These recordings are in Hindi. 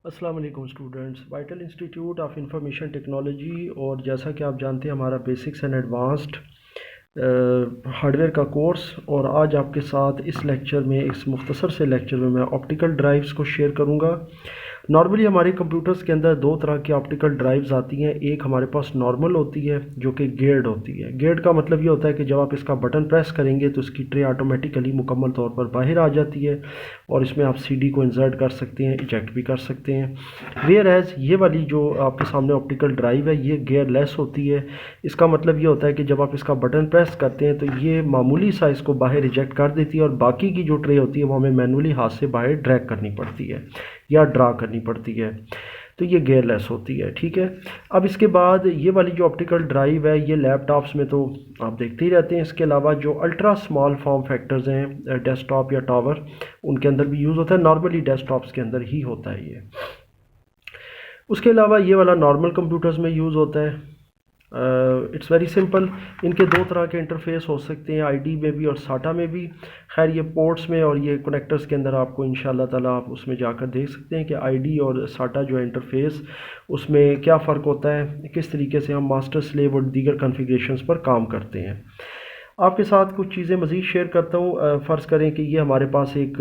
अस्सलाम वालेकुम students, vital institute of information technology. और जैसा कि आप जानते हैं हमारा बेसिक्स एंड एडवांस्ड हार्डवेयर का कोर्स। और आज आपके साथ इस लेक्चर में, इस मुख्तसर से लेक्चर में, मैं ऑप्टिकल ड्राइव्स को शेयर करूंगा। नॉर्मली हमारे कंप्यूटर्स के अंदर दो तरह की ऑप्टिकल ड्राइव्स आती हैं। एक हमारे पास नॉर्मल होती है जो कि गेयर्ड होती है। गेयर्ड का मतलब ये होता है कि जब आप इसका बटन प्रेस करेंगे तो इसकी ट्रे ऑटोमेटिकली मुकम्मल तौर पर बाहर आ जाती है और इसमें आप सीडी को इंसर्ट कर सकते हैं, इजेक्ट भी कर सकते हैं। वेयर एज ये वाली जो आपके सामने ऑप्टिकल ड्राइव है ये गेयरलेस होती है। इसका मतलब ये होता है कि जब आप इसका बटन प्रेस करते हैं तो ये मामूली सा इसको बाहर इजेक्ट कर देती है और बाकी की जो ट्रे होती है वो हमें मैनुअली हाथ से बाहर ड्रैग करनी पड़ती है या ड्रा करनी पड़ती है। तो ये गेयरलेस होती है, ठीक है। अब इसके बाद ये वाली जो ऑप्टिकल ड्राइव है ये लैपटॉप्स में तो आप देखते ही रहते हैं। इसके अलावा जो अल्ट्रा स्मॉल फॉर्म फैक्टर्स हैं डेस्कटॉप या टावर, उनके अंदर भी यूज़ होता है। नॉर्मली डेस्कटॉप्स के अंदर ही होता है ये। उसके अलावा ये वाला नॉर्मल कंप्यूटर्स में यूज़ होता है। It's very simple. इनके दो तरह के इंटरफेस हो सकते हैं, आईडी में भी और साटा में भी। खैर ये पोर्ट्स में और ये कनेक्टर्स के अंदर आपको इंशाल्लाह ताला आप उसमें जाकर देख सकते हैं कि आईडी और साटा जो है इंटरफेस, उसमें क्या फ़र्क होता है, किस तरीके से हम मास्टर स्लेव और दीगर कॉन्फ़िगरेशंस पर काम करते हैं। आपके साथ कुछ चीज़ें मज़ीद शेयर करता हूँ। फ़र्ज़ करें कि ये हमारे पास एक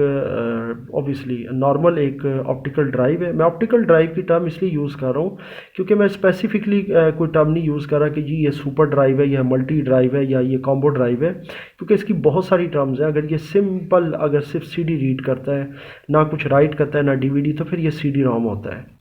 ऑब्वियसली नॉर्मल एक ऑप्टिकल ड्राइव है। मैं ऑप्टिकल ड्राइव की टर्म इसलिए यूज़ कर रहा हूँ क्योंकि मैं स्पेसिफिकली कोई टर्म नहीं यूज़ कर रहा कि जी ये सुपर ड्राइव है या मल्टी ड्राइव है या ये कॉम्बो ड्राइव है, क्योंकि इसकी बहुत सारी टर्म्स हैं। अगर ये सिंपल अगर सिर्फ सीडी रीड करता है, ना कुछ राइट करता है ना डीवीडी, तो फिर ये सीडी रोम होता है।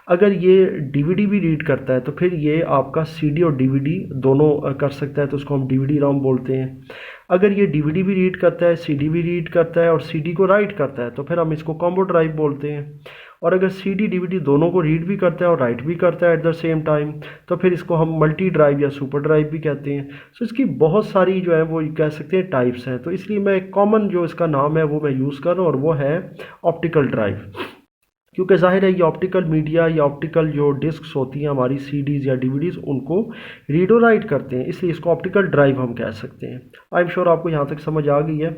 अगर ये डीवीडी भी रीड करता है तो फिर ये आपका सीडी और डीवीडी दोनों कर सकता है, तो उसको हम डीवीडी रोम बोलते हैं। अगर ये डीवीडी भी रीड करता है, सीडी भी रीड करता है और सीडी को राइट करता है तो फिर हम इसको कॉम्बो ड्राइव बोलते हैं। और अगर सीडी डीवीडी दोनों को रीड भी करता है और राइट भी करता है एट द सेम टाइम, तो फिर इसको हम मल्टी ड्राइव या सुपर ड्राइव भी कहते हैं। सो इसकी बहुत सारी जो है वो कह सकते हैं टाइप्स हैं। तो इसलिए मैं कॉमन जो इसका नाम है वो मैं यूज़ कर रहा हूँ और वो है ऑप्टिकल ड्राइव। क्योंकि जाहिर है ये ऑप्टिकल मीडिया या ऑप्टिकल जो डिस्क्स होती हैं हमारी सीडीज़ या डीवीडीज़, उनको रीड और राइट करते हैं, इसलिए इसको ऑप्टिकल ड्राइव हम कह सकते हैं। आई एम श्योर आपको यहाँ तक समझ आ गई है।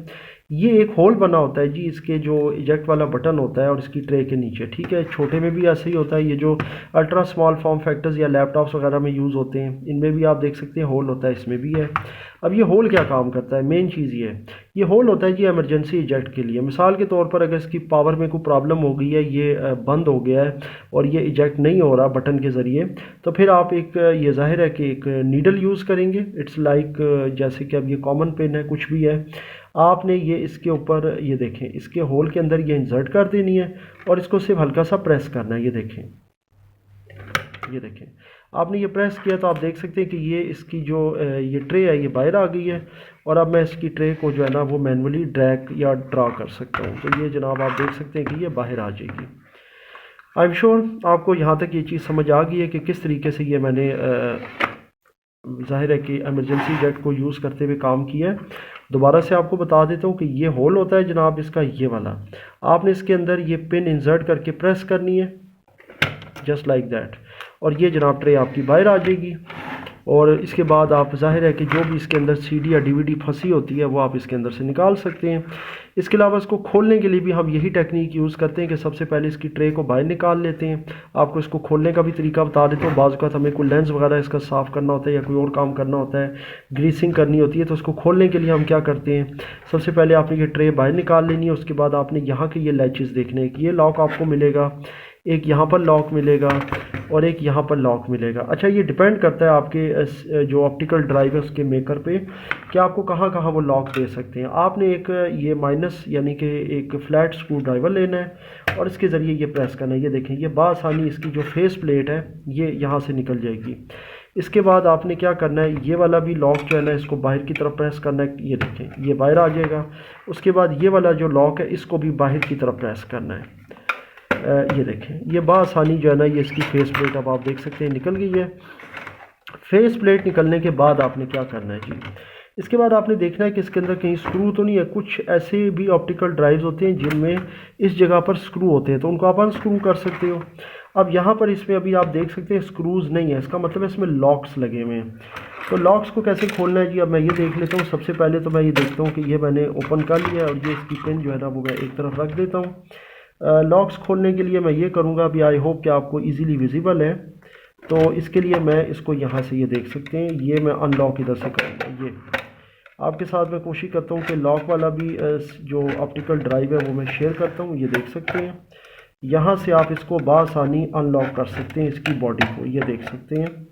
ये एक होल बना होता है जी, इसके जो इजेक्ट वाला बटन होता है और इसकी ट्रे के नीचे, ठीक है। छोटे में भी ऐसे ही होता है। ये जो अल्ट्रा स्मॉल फॉर्म फैक्टर्स या लैपटॉप्स वगैरह में यूज़ होते हैं, इनमें भी आप देख सकते हैं होल होता है, इसमें भी है। अब ये होल क्या काम करता है, मेन चीज़ ये होल होता है जी इमरजेंसी इजेक्ट के लिए। मिसाल के तौर पर अगर इसकी पावर में कोई प्रॉब्लम हो गई है, ये बंद हो गया है और ये इजेक्ट नहीं हो रहा बटन के ज़रिए, तो फिर आप एक ये जाहिर है कि एक नीडल यूज़ करेंगे। इट्स लाइक जैसे कि अब ये कॉमन पेन है, कुछ भी है, आपने ये इसके ऊपर ये देखें, इसके होल के अंदर ये इंसर्ट कर देनी है और इसको सिर्फ हल्का सा प्रेस करना है। ये देखें आपने ये प्रेस किया तो आप देख सकते हैं कि ये इसकी जो ये ट्रे है ये बाहर आ गई है। और अब मैं इसकी ट्रे को जो है ना वो मैनुअली ड्रैग या ड्रा कर सकता हूँ। तो ये जनाब आप देख सकते हैं कि ये बाहर आ जाएगी। आई एम श्योर आपको यहाँ तक ये चीज़ समझ आ गई है कि किस तरीके से ये मैंने जाहिर है कि इमरजेंसी जेट को यूज़ करते हुए काम किया है। दोबारा से आपको बता देता हूँ कि ये होल होता है जनाब इसका, ये वाला आपने इसके अंदर ये पिन इंसर्ट करके प्रेस करनी है, जस्ट लाइक दैट, और ये जनाब ट्रे आपकी बाहर आ जाएगी। और इसके बाद आप जाहिर है कि जो भी इसके अंदर सीडी या डीवीडी फंसी होती है वो आप इसके अंदर से निकाल सकते हैं। इसके अलावा इसको खोलने के लिए भी हम यही टेक्निक यूज़ करते हैं कि सबसे पहले इसकी ट्रे को बाहर निकाल लेते हैं। आपको इसको खोलने का भी तरीका बता देता हूँ। बाज़ वक़्त हमें कोई लेंस वगैरह इसका साफ़ करना होता है या कोई और काम करना होता है, ग्रीसिंग करनी होती है, तो उसको खोलने के लिए हम क्या करते हैं, सबसे पहले आपने ये ट्रे बाहर निकाल लेनी है। उसके बाद आपने यहाँ के ये लैचेस देखने हैं कि ये लॉक आपको मिलेगा, एक यहाँ पर लॉक मिलेगा और एक यहाँ पर लॉक मिलेगा। अच्छा, ये डिपेंड करता है आपके जो ऑप्टिकल ड्राइव है उसके मेकर पे कि आपको कहाँ कहाँ वो लॉक दे सकते हैं। आपने एक ये माइनस यानी कि एक फ्लैट स्क्रू ड्राइवर लेना है और इसके ज़रिए ये प्रेस करना है। ये देखें, ये बासानी इसकी जो फेस प्लेट है ये यहाँ से निकल जाएगी। इसके बाद आपने क्या करना है, ये वाला भी लॉक जो है ना इसको बाहर की तरफ प्रेस करना है। ये देखें, ये बाहर आ जाएगा। उसके बाद ये वाला जो लॉक है इसको भी बाहर की तरफ प्रेस करना है। ये देखें, ये बासानी जो है ना ये इसकी फेस प्लेट अब आप देख सकते हैं निकल गई है। फेस प्लेट निकलने के बाद आपने क्या करना है जी, इसके बाद आपने देखना है कि इसके अंदर कहीं स्क्रू तो नहीं है। कुछ ऐसे भी ऑप्टिकल ड्राइव्स होते हैं जिनमें इस जगह पर स्क्रू होते हैं, तो उनको आप अनस्क्रू कर सकते हो। अब यहाँ पर इसमें अभी आप देख सकते हैं स्क्रूज़ नहीं है, इसका मतलब है इसमें लॉक्स लगे हुए हैं। तो लॉक्स को कैसे खोलना है जी, अब मैं ये देख लेता हूँ। सबसे पहले तो मैं ये देखता हूँ कि ये मैंने ओपन कर लिया है और ये इसकी पिन जो है ना वो मैं एक तरफ रख देता हूँ। लॉक्स खोलने के लिए मैं ये करूँगा, अभी आई होप कि आपको इजीली विजिबल है। तो इसके लिए मैं इसको यहाँ से ये देख सकते हैं, ये मैं अनलॉक इधर से करूँगा। ये आपके साथ मैं कोशिश करता हूँ कि लॉक वाला भी जो ऑप्टिकल ड्राइव है वो मैं शेयर करता हूँ। ये देख सकते हैं, यहाँ से आप इसको बासानी अनलॉक कर सकते हैं, इसकी बॉडी को ये देख सकते हैं।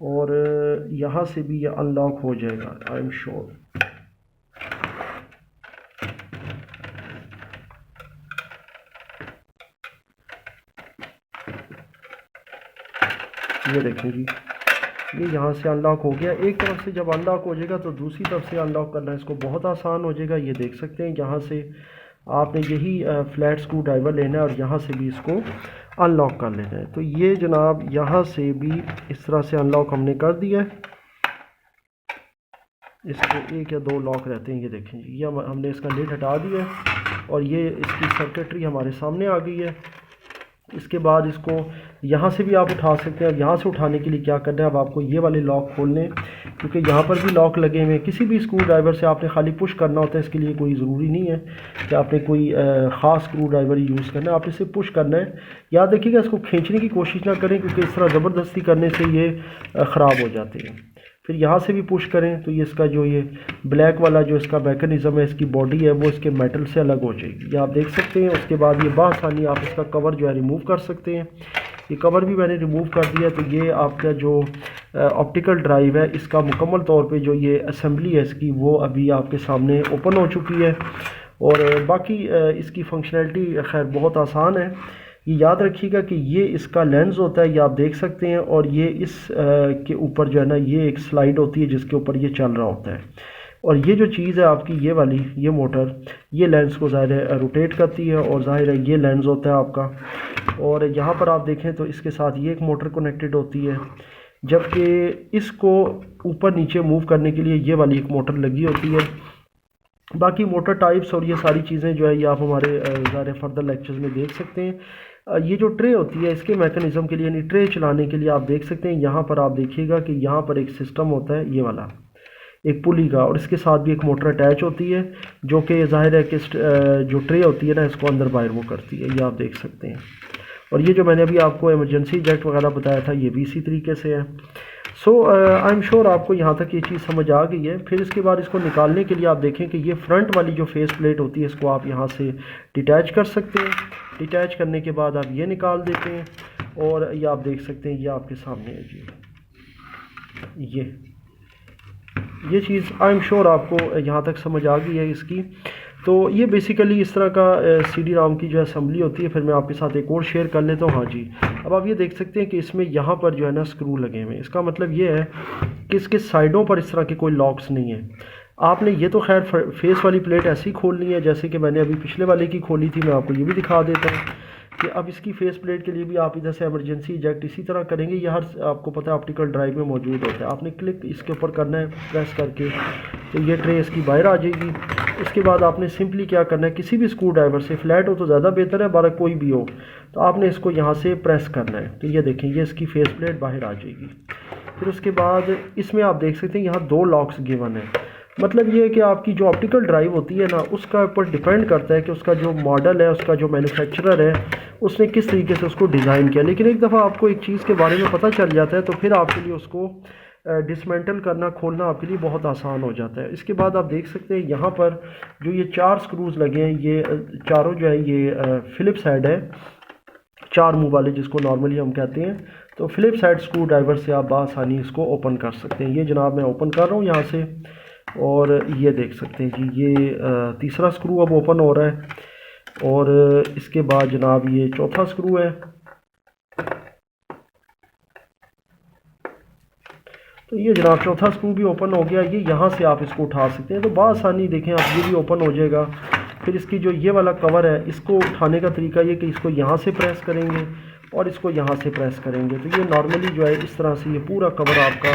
और यहाँ से भी ये अनलॉक हो जाएगा, आई एम श्योर। ये देखें जी, ये यहाँ से अनलॉक हो गया। एक तरफ से जब अनलॉक हो जाएगा तो दूसरी तरफ से अनलॉक करना इसको बहुत आसान हो जाएगा। ये देख सकते हैं, यहाँ से आपने यही फ्लैट स्क्रू ड्राइवर लेना है और यहाँ से भी इसको अनलॉक कर लेना है। तो ये जनाब यहाँ से भी इस तरह से अनलॉक हमने कर दिया है। इसको एक या दो लॉक रहते हैं, ये देखें जी, ये हमने इसका लिड हटा दिया है और ये इसकी सर्किटरी हमारे सामने आ गई है। इसके बाद इसको यहाँ से भी आप उठा सकते हैं। अब यहाँ से उठाने के लिए क्या करना है, अब आपको ये वाले लॉक खोलने, क्योंकि यहाँ पर भी लॉक लगे हुए हैं। किसी भी स्क्रू ड्राइवर से आपने खाली पुश करना होता है, इसके लिए कोई ज़रूरी नहीं है कि आपने कोई ख़ास स्क्रू ड्राइवर यूज़ करना है, आपने सिर्फ पुश करना है। याद रखिएगा, इसको खींचने की कोशिश ना करें, क्योंकि इस तरह ज़बरदस्ती करने से ये ख़राब हो जाते हैं। फिर यहाँ से भी पुश करें तो ये इसका जो ये ब्लैक वाला जो इसका मैकेनिज़्म है, इसकी बॉडी है, वो इसके मेटल से अलग हो जाएगी, ये आप देख सकते हैं। उसके बाद ये बासानी आप इसका कवर जो है रिमूव कर सकते हैं। ये कवर भी मैंने रिमूव कर दिया। तो ये आपका जो ऑप्टिकल ड्राइव है, इसका मुकम्मल तौर पे जो ये असेंबली है इसकी, वो अभी आपके सामने ओपन हो चुकी है। और बाकी इसकी फंक्शनैलिटी खैर बहुत आसान है। ये याद रखिएगा कि ये इसका लेंस होता है, ये आप देख सकते हैं, और ये इस के ऊपर जो है ना, ये एक स्लाइड होती है जिसके ऊपर ये चल रहा होता है। और ये जो चीज़ है आपकी, ये वाली, ये मोटर, ये लेंस को ज़ाहिर है रोटेट करती है, और ज़ाहिर है ये लेंस होता है आपका। और यहाँ पर आप देखें तो इसके साथ ये एक मोटर कनेक्टेड होती है, जबकि इसको ऊपर नीचे मूव करने के लिए ये वाली एक मोटर लगी होती है। बाकी मोटर टाइप्स और ये सारी चीज़ें जो है ये आप हमारे ज़ाहिर फर्दर लेक्चर्स में देख सकते हैं। ये जो ट्रे होती है, इसके मैकेनिज़्म के लिए, यानी ट्रे चलाने के लिए आप देख सकते हैं, यहाँ पर आप देखिएगा कि यहाँ पर एक सिस्टम होता है, ये वाला एक पुली का, और इसके साथ भी एक मोटर अटैच होती है, जो कि ज़ाहिर है कि जो ट्रे होती है ना, इसको अंदर बाहर वो करती है, ये आप देख सकते हैं। और ये जो मैंने अभी आपको इमरजेंसी जैक वगैरह बताया था, ये भी इसी तरीके से है। सो आई एम श्योर आपको यहाँ तक ये चीज़ समझ आ गई है। फिर इसके बाद इसको निकालने के लिए आप देखें कि ये फ्रंट वाली जो फेस प्लेट होती है, इसको आप यहाँ से डिटैच कर सकते हैं। डिटैच करने के बाद आप ये निकाल देते हैं, और ये आप देख सकते हैं, ये आपके सामने है जी। ये चीज़ आई एम श्योर आपको यहाँ तक समझ आ गई है इसकी। तो ये बेसिकली इस तरह का CD ROM की जो असेंबली होती है। फिर मैं आपके साथ एक और शेयर कर लेता हूँ। हाँ जी, अब आप ये देख सकते हैं कि इसमें यहाँ पर जो है ना स्क्रू लगे हुए हैं। इसका मतलब ये है कि इसके साइडों पर इस तरह के कोई लॉक्स नहीं है। आपने ये तो खैर फेस वाली प्लेट ऐसी खोलनी है जैसे कि मैंने अभी पिछले वाले की खोली थी। मैं आपको ये भी दिखा देता हूँ कि अब इसकी फेस प्लेट के लिए भी आप इधर से इमरजेंसी इजेक्ट इसी तरह करेंगे। ये हर आपको पता है ऑप्टिकल ड्राइव में मौजूद होता है। आपने क्लिक इसके ऊपर करना है प्रेस करके, तो ये ट्रे इसकी बाहर आ जाएगी। इसके बाद आपने सिंपली क्या करना है, किसी भी स्क्रू ड्राइवर से, फ्लैट हो तो ज़्यादा बेहतर है, बारह कोई भी हो, तो आपने इसको यहाँ से प्रेस करना है। तो ये देखें, ये इसकी फेस प्लेट बाहर आ जाएगी। फिर उसके बाद इसमें आप देख सकते हैं यहाँ 2 लॉक्स गिवन है। मतलब ये है कि आपकी जो ऑप्टिकल ड्राइव होती है ना, उसका ऊपर डिपेंड करता है कि उसका जो मॉडल है, उसका जो मैन्युफैक्चरर है, उसने किस तरीके से उसको डिज़ाइन किया। लेकिन एक दफ़ा आपको एक चीज़ के बारे में पता चल जाता है तो फिर आपके लिए उसको डिसमेंटल करना, खोलना आपके लिए बहुत आसान हो जाता है। इसके बाद आप देख सकते हैं यहाँ पर जो ये 4 स्क्रूज़ लगे हैं, ये चारों जो है ये फ़िलिप्स हेड है, 4 मुँह वाले जिसको नॉर्मली हम कहते हैं। तो फ़िलिप्स हेड स्क्रू ड्राइवर से आप बआसानी इसको ओपन कर सकते हैं। ये जनाब मैं ओपन कर रहा हूँ यहाँ से, और ये देख सकते हैं जी, ये तीसरा स्क्रू अब ओपन हो रहा है। और इसके बाद जनाब ये चौथा स्क्रू है। तो ये जनाब चौथा स्क्रू भी ओपन हो गया। ये यहाँ से आप इसको उठा सकते हैं। तो बआसानी देखें आप, ये भी ओपन हो जाएगा। फिर इसकी जो ये वाला कवर है, इसको उठाने का तरीका ये कि इसको यहाँ से प्रेस करेंगे और इसको यहाँ से प्रेस करेंगे। तो ये नॉर्मली जो है इस तरह से ये पूरा कवर आपका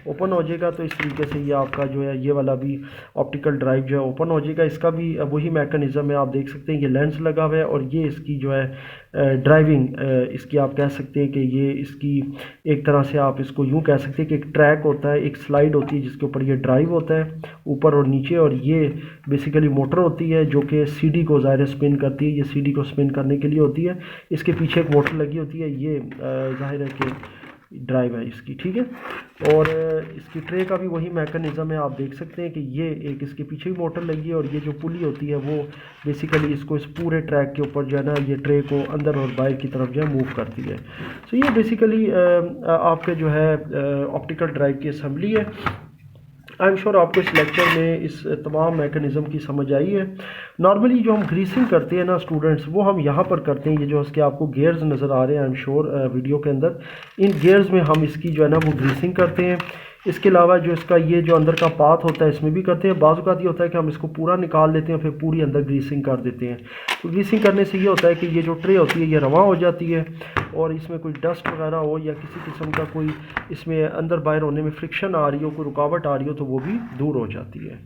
ओपन हो जाएगा तो इस तरीके से ये आपका जो है ये वाला भी ऑप्टिकल ड्राइव जो है ओपन हो जाएगा। इसका भी वही मैकेनिज़्म है, आप देख सकते हैं ये लेंस लगा हुआ है और ये इसकी जो है ड्राइविंग इसकी आप कह सकते हैं कि ये इसकी एक तरह से आप इसको यूँ कह सकते हैं कि एक ट्रैक होता है, एक स्लाइड होती है जिसके ऊपर ये ड्राइव होता है ऊपर और नीचे, और ये बेसिकली मोटर होती है जो कि सीडी को ज़ाहिर स्पिन करती है। ये सीडी को स्पिन करने के लिए होती है, इसके पीछे एक मोटर लगी होती है, ये ज़ाहिर है कि ड्राइव है इसकी, ठीक है। और इसकी ट्रे का भी वही मैकेनिज़्म है, आप देख सकते हैं कि ये एक इसके पीछे भी मोटर लगी है और ये जो पुली होती है वो बेसिकली इसको इस पूरे ट्रैक के ऊपर जो है ना ये ट्रे को अंदर और बाहर की तरफ जो है मूव करती है। सो ये बेसिकली आपके जो है ऑप्टिकल ड्राइव की असम्बली है। आई एम श्योर आपको इस लेक्चर में इस तमाम मैकेनिज़्म की समझ आई है। नॉर्मली जो हम ग्रीसिंग करते हैं ना स्टूडेंट्स, वो हम यहाँ पर करते हैं। ये जो इसके आपको गेयर्स नज़र आ रहे हैं आई एम श्योर वीडियो के अंदर, इन गेयर्स में हम इसकी जो है ना वो ग्रीसिंग करते हैं। इसके अलावा जो इसका ये जो अंदर का पाथ होता है इसमें भी करते हैं। बाज़ औक़ात ये होता है कि हम इसको पूरा निकाल लेते हैं फिर पूरी अंदर ग्रीसिंग कर देते हैं। तो ग्रीसिंग करने से ये होता है कि ये जो ट्रे होती है ये रवां हो जाती है और इसमें कोई डस्ट वगैरह हो या किसी किस्म का कोई इसमें अंदर बाहर होने में फ्रिक्शन आ रही हो, कोई रुकावट आ रही हो, तो वो भी दूर हो जाती है।